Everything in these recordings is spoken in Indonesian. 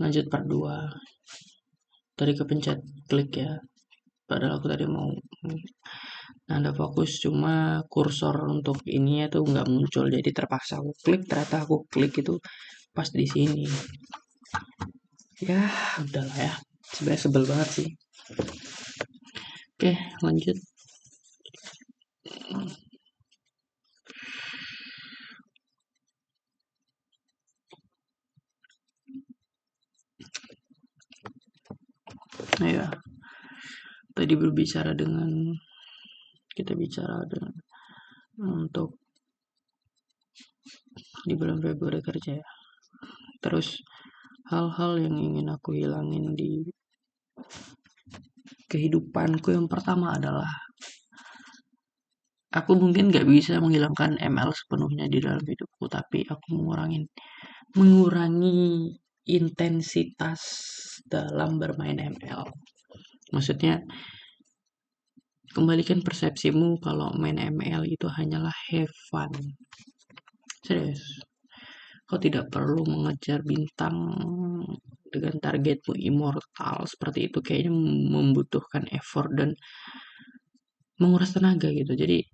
lanjut part 2. Tadi kepencet klik ya, padahal aku tadi mau nanda fokus, cuma kursor untuk ininya tuh nggak muncul, jadi terpaksa aku klik. Ternyata aku klik itu pas di sini. Ya udahlah ya, sebenarnya sebel banget sih. Oke, lanjut. Nah ya, tadi berbicara dengan kita bicara dengan untuk di bulan Februari kerja ya. Terus hal-hal yang ingin aku hilangin di kehidupanku, yang pertama adalah aku mungkin gak bisa menghilangkan ML sepenuhnya di dalam hidupku, tapi aku mengurangi intensitas dalam bermain ML. Maksudnya, kembalikan persepsimu kalau main ML itu hanyalah have fun. Serius, kau tidak perlu mengejar bintang dengan targetmu immortal. Seperti itu kayaknya membutuhkan effort dan menguras tenaga gitu. Jadi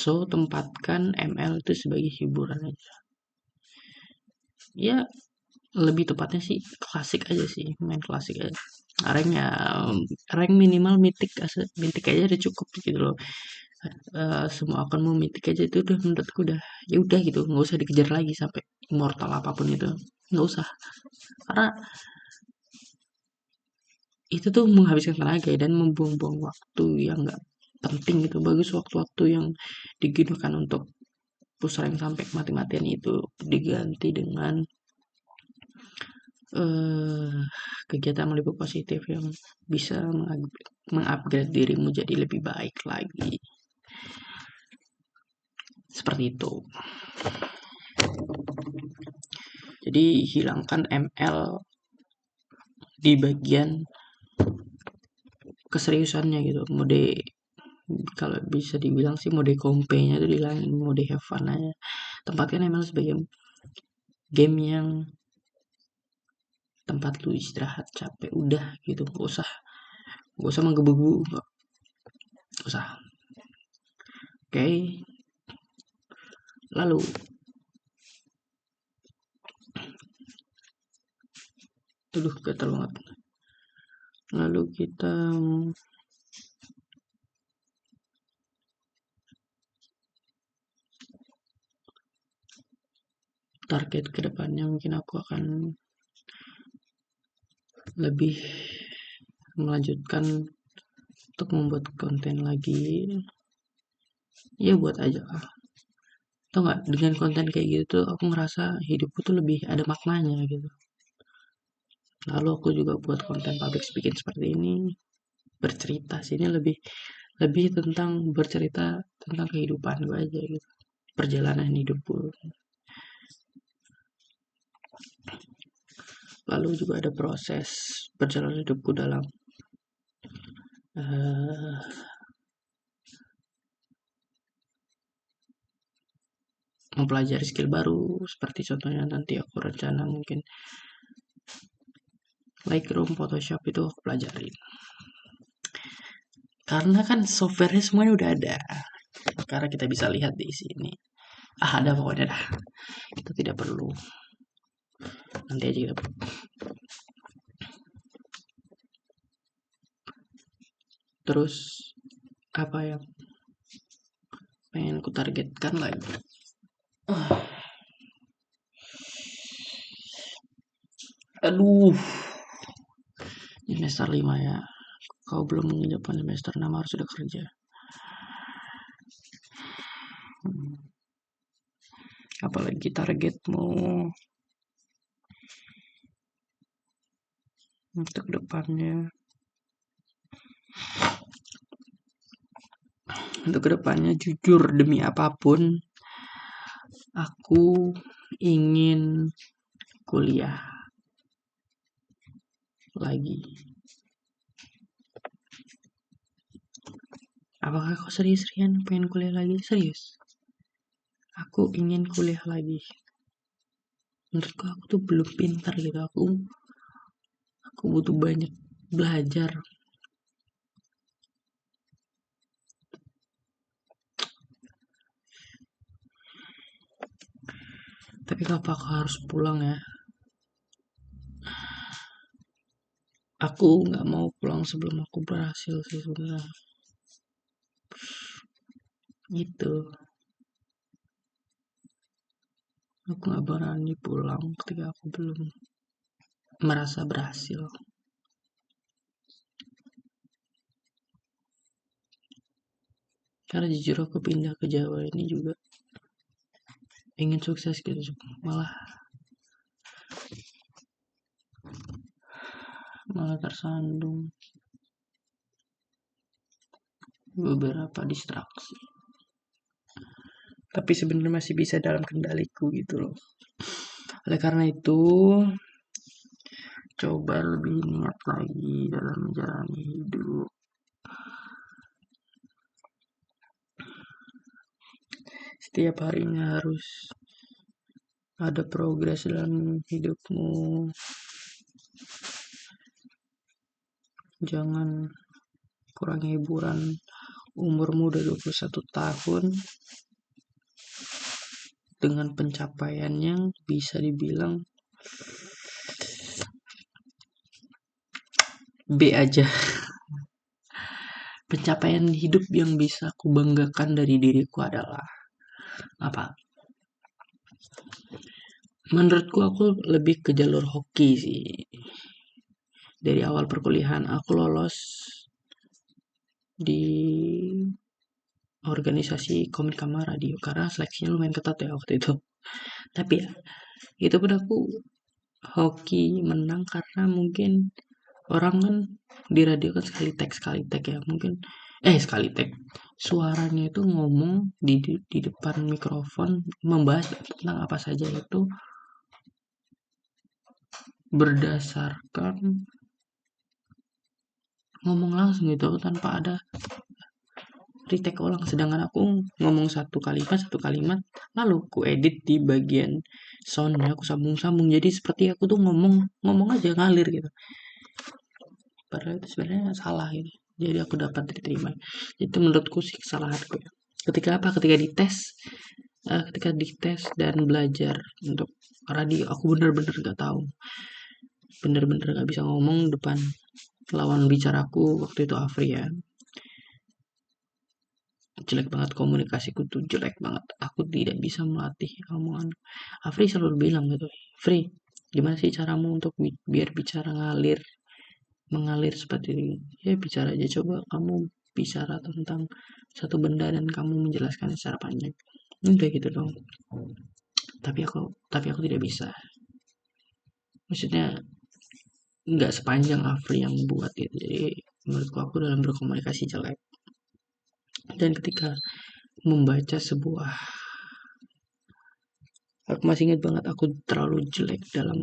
tempatkan ML itu sebagai hiburan aja. Ya lebih tepatnya sih klasik aja sih, main klasik aja. Rank minimal mitik aja udah cukup gitu loh. Semua akunmu mitik aja itu udah, menurutku udah, ya udah gitu, nggak usah dikejar lagi sampai immortal apapun itu, nggak usah, karena itu tuh menghabiskan tenaga dan membuang-buang waktu yang nggak penting gitu. Bagus waktu-waktu yang digunakan untuk push rank sampai mati-matian itu diganti dengan eh kegiatan yang lebih positif yang bisa mengupgrade dirimu jadi lebih baik lagi. Seperti itu. Jadi hilangkan ML di bagian keseriusannya gitu. Mode, kalau bisa dibilang sih mode compenya itu dihilangin, mode have fun aja. Tempatkan ML sebagai game yang tempat lu istirahat capek, udah gitu, gak usah menggebu-gebu, gak usah. Oke, lalu gatal banget. Lalu kita target kedepannya, mungkin aku akan lebih melanjutkan untuk membuat konten lagi. Ya buat aja lah. Tau gak, dengan konten kayak gitu aku ngerasa hidupku tuh lebih ada maknanya gitu. Lalu aku juga buat konten public speaking seperti ini, bercerita sini lebih lebih tentang bercerita tentang kehidupan gue aja gitu, perjalanan hidupku. Lalu juga ada proses perjalanan hidupku dalam uh, mempelajari skill baru, seperti contohnya nanti aku rencana mungkin Lightroom, Photoshop itu aku pelajari. Karena kan softwarenya semuanya udah ada. Karena kita bisa lihat di sini. Ada pokoknya dah. Kita tidak perlu. Nanti aja kita. Terus apa yang pengen ku targetkan lagi? Aduh. Semester 5 ya. Kau belum menginjak semester 6 harus sudah kerja. Apalagi targetmu untuk depannya? Untuk kedepannya jujur demi apapun, aku ingin kuliah lagi. Apakah kau serius, Rian, pengen kuliah lagi? Serius? Aku ingin kuliah lagi. menurutku aku tuh belum pintar gitu. Aku butuh banyak belajar. Tapi kenapa aku harus pulang ya? Aku nggak mau pulang sebelum aku berhasil sih sebenarnya. Gitu. Aku nggak berani pulang ketika aku belum merasa berhasil. Karena jujur aku pindah ke Jawa ini juga ingin sukses gitu, malah malah tersandung beberapa distraksi. Tapi sebenarnya masih bisa dalam kendaliku gitu loh. Oleh karena itu, coba lebih niat lagi dalam menjalani hidup. Setiap harinya harus ada progres dalam hidupmu. Jangan kurang hiburan. Umurmu udah 21 tahun dengan pencapaian yang bisa dibilang B aja. Pencapaian hidup yang bisa aku banggakan dari diriku adalah apa? Menurutku aku lebih ke jalur hoki sih. Dari awal perkuliahan aku lolos di organisasi komik Kama Radio karena seleksinya lumayan ketat ya waktu itu. Tapi ya, itu pun aku hoki menang karena mungkin orang kan di radio kan sekali tag ya mungkin sekali tag suaranya itu ngomong di depan mikrofon membahas tentang apa saja itu berdasarkan ngomong langsung gitu tanpa ada retake ulang, sedangkan aku ngomong satu kalimat lalu aku edit di bagian soundnya aku sambung-sambung jadi seperti aku tuh ngomong aja ngalir gitu, padahal itu sebenarnya salah gitu. Jadi aku dapat diterima. Itu menurutku sih kesalahanku ya. Ketika dites dan belajar untuk radio aku bener-bener gak tahu, bener-bener gak bisa ngomong depan lawan bicaraku waktu itu Afri ya. Jelek banget komunikasiku tuh, jelek banget, aku tidak bisa melatih omongan. Afri selalu bilang gitu, Fri gimana sih caramu untuk biar bicara mengalir seperti ini, ya bicara aja, coba kamu bicara tentang satu benda dan kamu menjelaskan secara panjang, kayak gitu dong. Tapi aku tidak bisa, maksudnya nggak sepanjang Afri yang buat itu. Jadi menurutku aku dalam berkomunikasi jelek, dan ketika membaca sebuah, aku masih ingat banget aku terlalu jelek dalam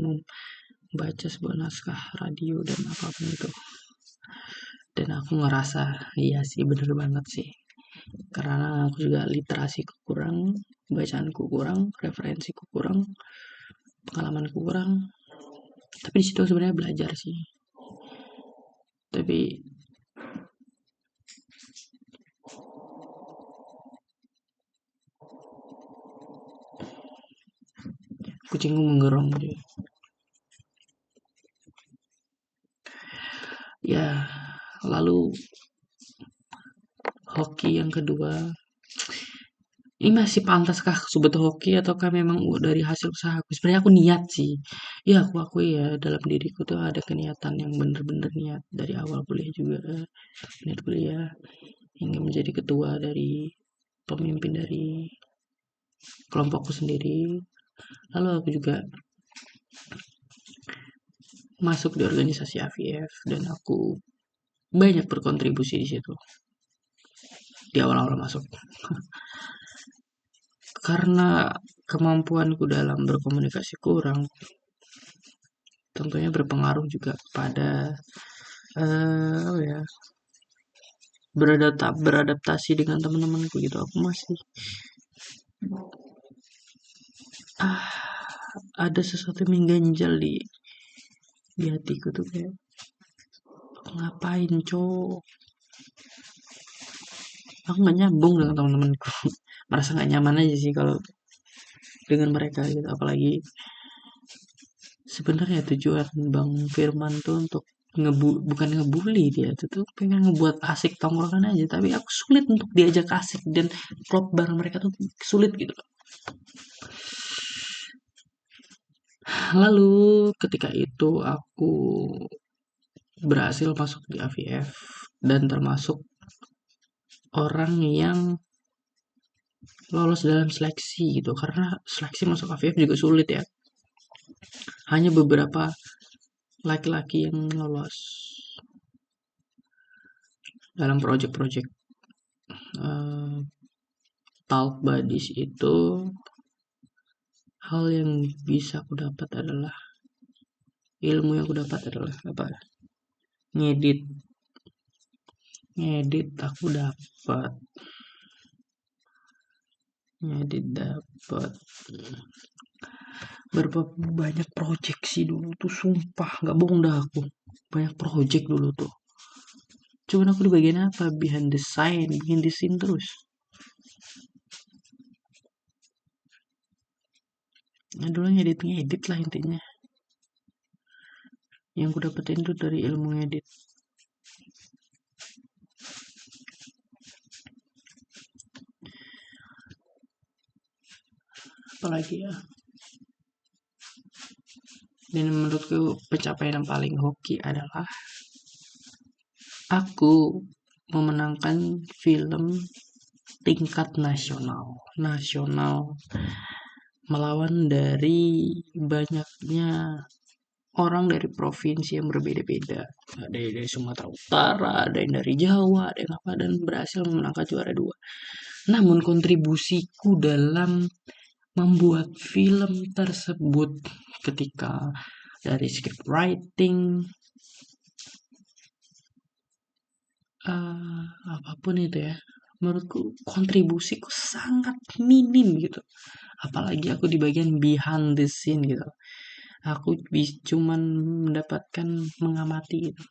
membaca sebuah naskah radio dan apapun itu, dan aku ngerasa iya sih bener banget sih, karena aku juga literasiku kurang, bacaanku kurang, referensiku kurang, pengalamanku kurang. Tapi di situ sebenarnya belajar sih. Tapi kucingku menggerong gitu. Ya, lalu hoki yang kedua, ini masih pantaskah sebut hoki ataukah memang dari hasil usaha aku? Sebenarnya aku niat sih. Ya aku akui ya dalam diriku tuh ada keniatan yang bener-bener niat dari awal kuliah juga. Niat kuliah hingga menjadi ketua dari pemimpin dari kelompokku sendiri. Lalu aku juga masuk di organisasi AVF dan aku banyak berkontribusi di situ di awal-awal masuk. Karena kemampuanku dalam berkomunikasi kurang, tentunya berpengaruh juga pada apa ya, beradaptasi dengan teman-temanku gitu. Aku masih ada sesuatu yang mengganjal di hatiku tuh, kayak ngapain cowok, aku nggak nyambung dengan teman-temanku. Merasa nggak nyaman aja sih kalau dengan mereka gitu. Apalagi sebenarnya tujuan Bang Firman tuh untuk bukan ngebully, dia tuh pengen ngebuat asik tongkrongan aja, tapi aku sulit untuk diajak asik dan klop bareng mereka tuh sulit gitu. Lalu ketika itu aku berhasil masuk di AVF dan termasuk orang yang lolos dalam seleksi gitu, karena seleksi masuk AVF juga sulit ya, hanya beberapa laki-laki yang lolos dalam project-project uh, talk buddies itu. Hal yang bisa aku dapat adalah ilmu yang aku dapat adalah apa, ngedit ngedit aku dapat ngedit dapat berapa banyak project sih dulu tuh, sumpah nggak bohong dah, aku banyak project dulu tuh. Cuman aku di bagian apa, behind the scene terus. Nah dulu ngedit lah intinya. Yang aku dapetin tuh dari ilmu ngedit. Apalagi ya, dan menurutku pencapaian yang paling hoki adalah aku memenangkan film tingkat nasional melawan dari banyaknya orang dari provinsi yang berbeda-beda. Ada yang dari Sumatera Utara, ada yang dari Jawa, ada yang apa, dan berhasil memenangkan juara 2. Namun kontribusiku dalam membuat film tersebut, ketika dari script writing, apapun itu ya, menurutku kontribusiku sangat minim gitu. Apalagi aku di bagian behind the scene gitu, aku cuman mendapatkan mengamati gitu.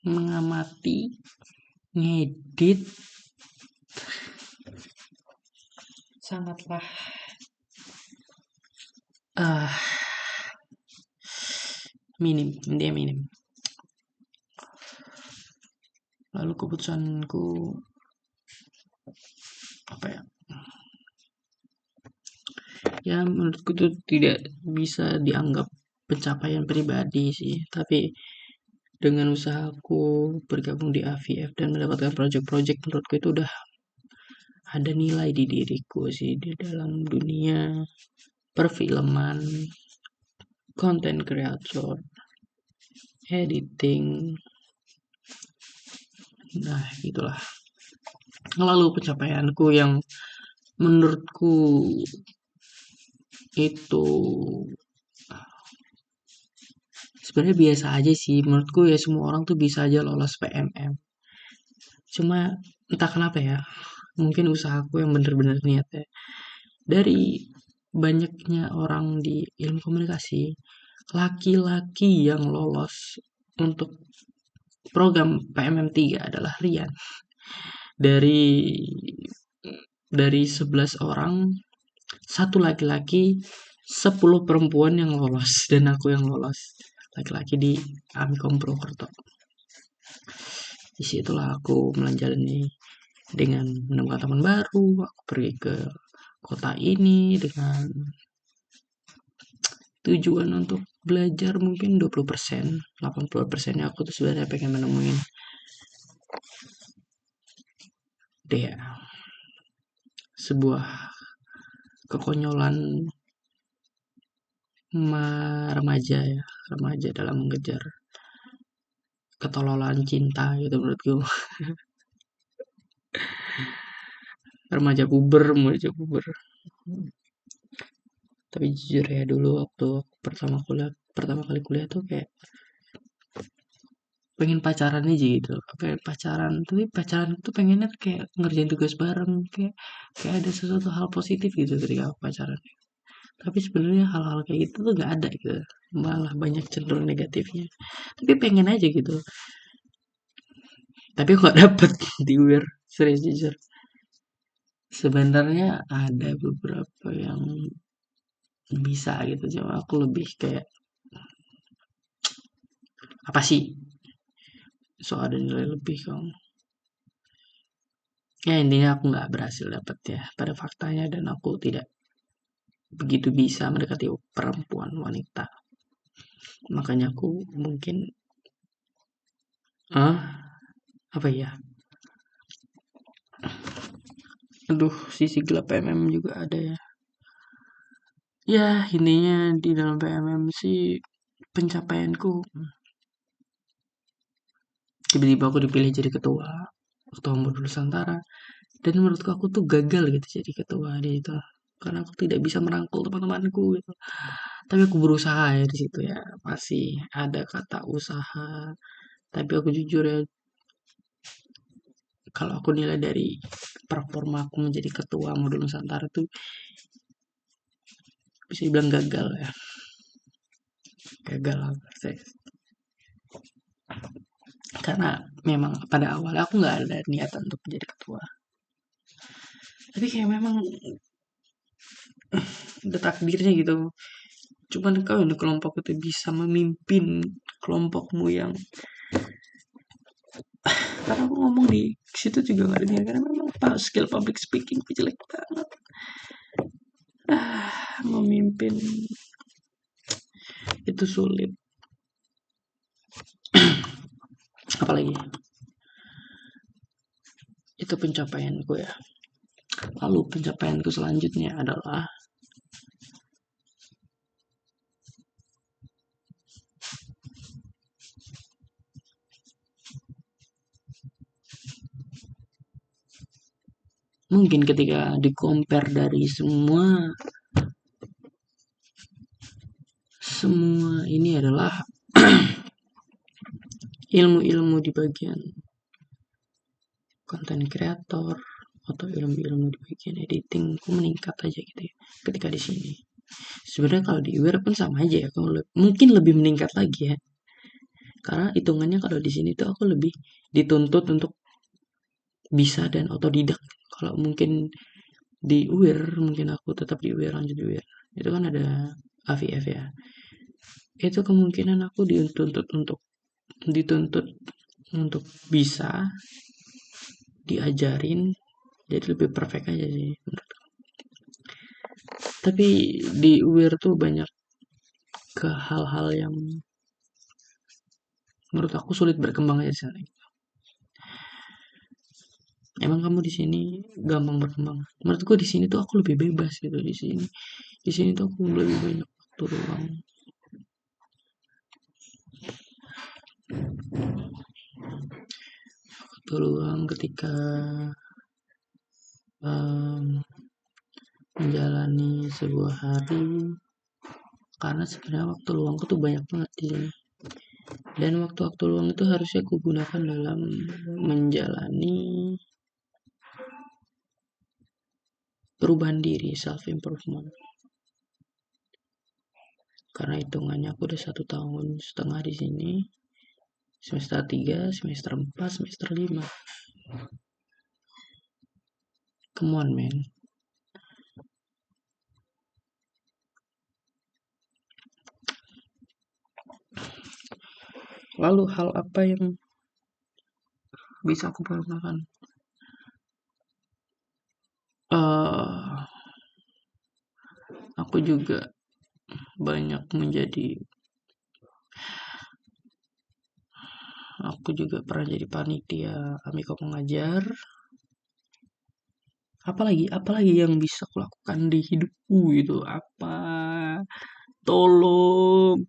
mengamati ngedit sangatlah ah minim. Lalu keputusanku apa ya, ya menurutku itu tidak bisa dianggap pencapaian pribadi sih, tapi dengan usahaku bergabung di AVF dan mendapatkan project-project, menurutku itu udah ada nilai di diriku sih di dalam dunia perfilman, content creator, editing. Nah itulah. Lalu pencapaianku yang menurutku itu sebenarnya biasa aja sih, menurutku ya semua orang tuh bisa aja lolos PMM. Cuma entah kenapa ya, mungkin usahaku yang bener-bener niat ya. Dari banyaknya orang di ilmu komunikasi, laki-laki yang lolos untuk program PMM3 adalah Rian. Dari 11 orang, satu laki-laki, 10 perempuan yang lolos, dan aku yang lolos laki-laki di Amikom Purwokerto. Di situlah aku menjalani dengan menemukan teman baru. Aku pergi ke kota ini dengan tujuan untuk belajar mungkin 20%, 80%-nya aku tuh sebenarnya pengen menemuin dia sebuah kekonyolan remaja dalam mengejar ketololan cinta gitu menurutku. remaja puber. Tapi jujur ya, dulu waktu pertama kali kuliah tuh kayak pengen pacaran aja gitu, pengen pacaran, tapi pacaran itu pengennya kayak ngerjain tugas bareng, kayak kayak ada sesuatu hal positif gitu ketika aku pacaran. Tapi sebenarnya hal-hal kayak gitu tuh gak ada gitu, malah banyak cenderung negatifnya. Tapi pengen aja gitu, tapi aku gak dapet di UIR, serius jujur. Sebenarnya ada beberapa yang bisa gitu, cuma aku lebih kayak apa sih, so ada nilai lebih kamu. Ya intinya aku nggak berhasil dapet ya pada faktanya, dan aku tidak begitu bisa mendekati perempuan wanita. Makanya aku mungkin apa ya? Aduh, sisi gelap PMM juga ada ya. Ya, intinya di dalam PMM sih pencapaianku, tiba-tiba aku dipilih jadi ketua Modul Nusantara, dan menurutku aku tuh gagal gitu jadi ketua di itu, karena aku tidak bisa merangkul teman-temanku gitu. Tapi aku berusaha ya di situ ya, masih ada kata usaha. Tapi aku jujur ya, kalau aku nilai dari performa aku menjadi ketua Modul Nusantara tuh bisa dibilang gagal ya, gagal lah. Karena memang pada awalnya aku nggak ada niatan untuk menjadi ketua, tapi kayak memang udah takdirnya gitu. Cuman kau di kelompok itu bisa memimpin kelompokmu yang, karena aku ngomong di situ juga nggak ada, karena memang skill public speaking jelek banget. Memimpin itu sulit. Apalagi itu pencapaianku ya. Lalu pencapaianku selanjutnya adalah mungkin ketika di compare dari semua ini adalah ilmu-ilmu di bagian konten kreator atau ilmu-ilmu di bagian editing aku meningkat aja gitu ya ketika di sini. Sebenarnya kalau di UIR pun sama aja ya, mungkin lebih meningkat lagi ya, karena hitungannya kalau di sini tuh aku lebih dituntut untuk bisa dan otodidak. Kalau mungkin di UIR, mungkin aku tetap di UIR, lanjut di UIR, itu kan ada AVF ya, itu kemungkinan aku dituntut untuk bisa diajarin, jadi lebih perfect aja sih menurut. Tapi di UIR tuh banyak ke hal-hal yang menurut aku sulit berkembang aja sih. Emang kamu di sini gampang berkembang? Menurutku di sini tuh aku lebih bebas gitu di sini. Di sini tuh aku lebih banyak waktu luang. Waktu luang ketika menjalani sebuah hari, karena sebenarnya waktu luangku tuh banyak banget di sini. Dan waktu-waktu luang itu harusnya aku gunakan dalam menjalani perubahan diri, self improvement. Karena hitungannya aku udah 1,5 tahun di sini, semester 3, semester 4, semester 5. Come on man. Lalu hal apa yang bisa aku perkenalkan? Aku juga banyak aku juga pernah jadi panitia amiko pengajar. Apalagi yang bisa aku lakukan di hidupku itu apa? Tolong,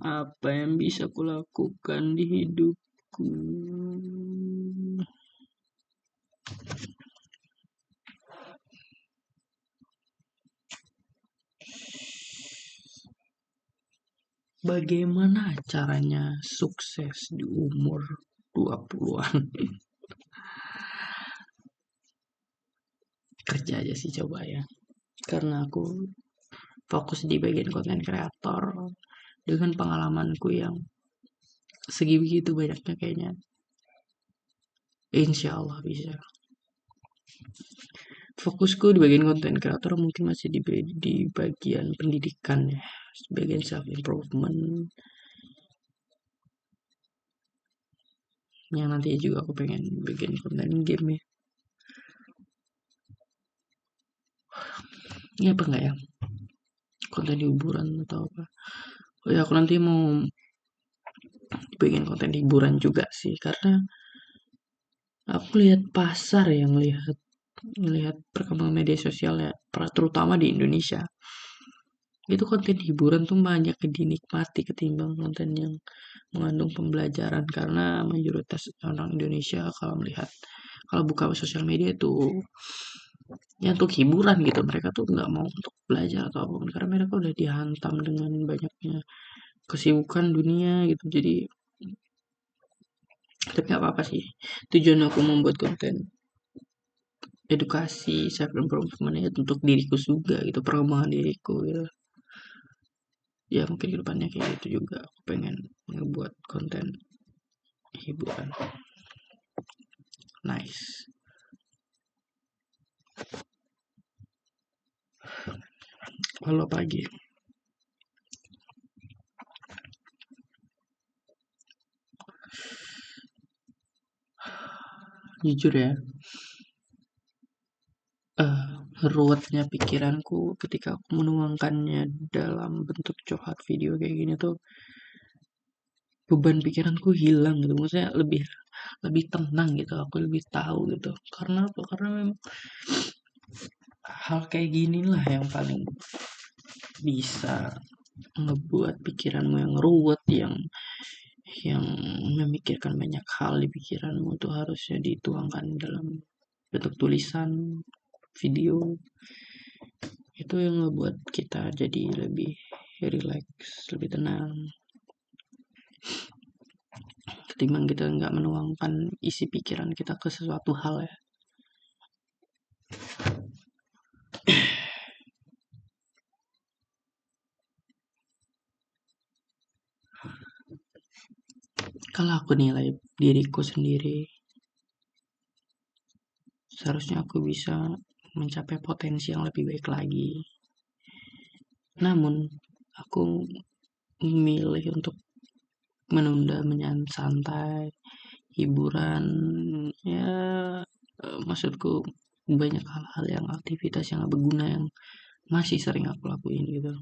apa yang bisa aku lakukan di hidupku? bagaimana caranya sukses di umur 20-an? Kerja aja sih coba ya. Karena aku fokus di bagian konten kreator dengan pengalamanku yang segi begitu banyaknya kayaknya. Insya Allah bisa. Fokusku di bagian konten kreator mungkin masih di bagian pendidikan ya, bagian self improvement yang nanti juga aku pengen bikin konten game ya. Ini apa enggak ya? Konten hiburan atau apa? Oh ya, aku nanti mau bikin konten hiburan juga sih karena aku lihat pasar yang melihat perkembangan media sosial ya, terutama di Indonesia. Itu konten hiburan tuh banyak dinikmati ketimbang konten yang mengandung pembelajaran karena mayoritas orang Indonesia kalau buka sosial media tuh ya untuk hiburan gitu, mereka tuh nggak mau untuk belajar atau apapun karena mereka udah dihantam dengan banyaknya kesibukan dunia gitu. Jadi tapi nggak apa-apa sih, tujuan aku membuat konten edukasi self improvement ya untuk diriku juga gitu, perkembangan diriku gitu. Ya mungkin kedepannya kayak gitu juga aku pengen ngebuat konten hiburan. Nice. Halo pagi. Jujur ya, eh ruwetnya pikiranku ketika aku menuangkannya dalam bentuk curhat video kayak gini tuh, beban pikiranku hilang gitu. Maksudnya lebih lebih tenang gitu. Aku lebih tahu gitu. Karena apa? Karena memang hal kayak gini lah yang paling bisa ngebuat pikiranmu yang ruwet, yang memikirkan banyak hal di pikiranmu itu harusnya dituangkan dalam bentuk tulisan, video. Itu yang ngebuat kita jadi lebih relax, lebih tenang. Ketimbang kita nggak menuangkan isi pikiran kita ke sesuatu hal ya. Kalau aku nilai diriku sendiri, seharusnya aku bisa mencapai potensi yang lebih baik lagi. Namun, aku memilih untuk menunda menyantai, hiburan, ya maksudku banyak hal-hal yang aktivitas yang gak berguna yang masih sering aku lakuin gitu.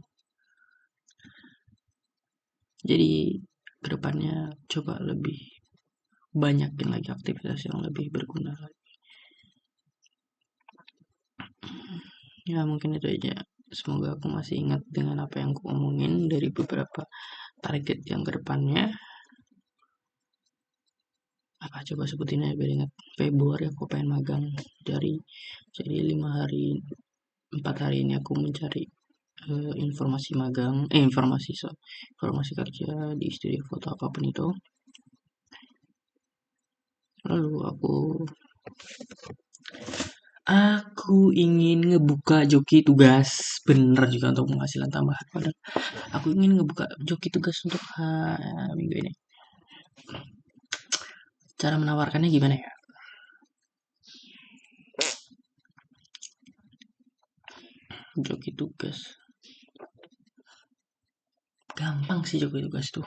Jadi kedepannya coba lebih banyakin lagi aktivitas yang lebih berguna lagi. Ya mungkin itu aja. Semoga aku masih ingat dengan apa yang aku omongin dari beberapa target yang kedepannya. Apa coba sebutin aja biar ingat. Februari aku pengen magang dari jadi 5 hari 4 hari ini aku mencari informasi magang informasi kerja di studio foto apapun itu. Lalu aku ingin ngebuka joki tugas, bener juga untuk penghasilan tambahan. Padahal aku ingin ngebuka joki tugas untuk minggu ini. Cara menawarkannya gimana ya? Joki tugas. Gampang sih joki tugas tuh.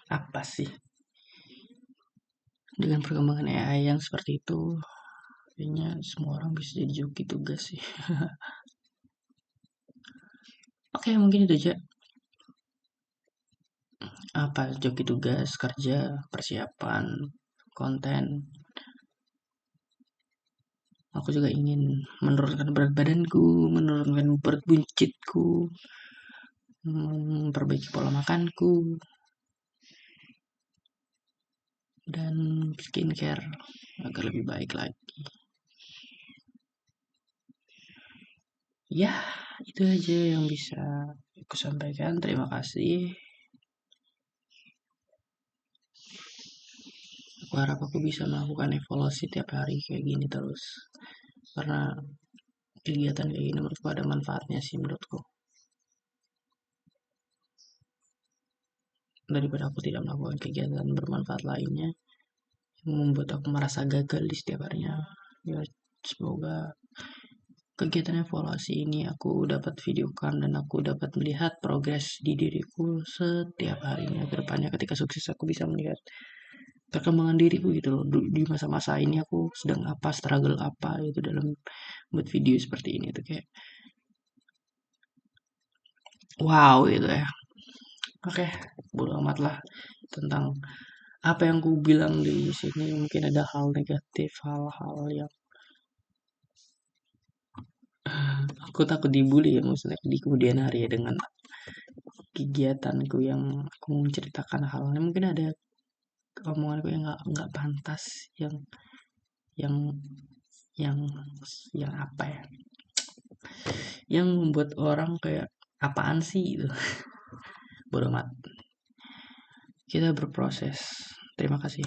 Apa sih? Dengan perkembangan AI yang seperti itu, kayaknya semua orang bisa jadi joki tugas sih. Oke, mungkin itu aja. Apa joki tugas, kerja, persiapan, konten. Aku juga ingin menurunkan berat badanku, menurunkan berat buncitku, memperbaiki pola makanku, dan skincare agar lebih baik lagi. Ya, itu aja yang bisa aku sampaikan. Terima kasih. Aku harap aku bisa melakukan evaluasi tiap hari kayak gini terus. Karena kegiatan kayak gini menurutku ada manfaatnya sih menurutku. Daripada aku tidak melakukan kegiatan bermanfaat lainnya yang membuat aku merasa gagal di setiap harinya. Ya, semoga kegiatan evaluasi ini aku dapat videokan dan aku dapat melihat progres di diriku setiap harinya ke depannya. Ketika sukses aku bisa melihat perkembangan diriku gitu loh. Di masa-masa ini aku sedang apa, struggle apa gitu dalam buat video seperti ini tuh kayak wow gitu ya. Oke, bodo amat lah tentang apa yang ku bilang di sini. Mungkin ada hal negatif, hal-hal yang aku takut dibully ya maksudnya di kemudian hari ya dengan kegiatanku yang aku menceritakan halnya. Mungkin ada omonganku yang nggak pantas, yang yang yang apa ya, yang membuat orang kayak apaan sih gitu. Bodo amat, kita berproses. Terima kasih.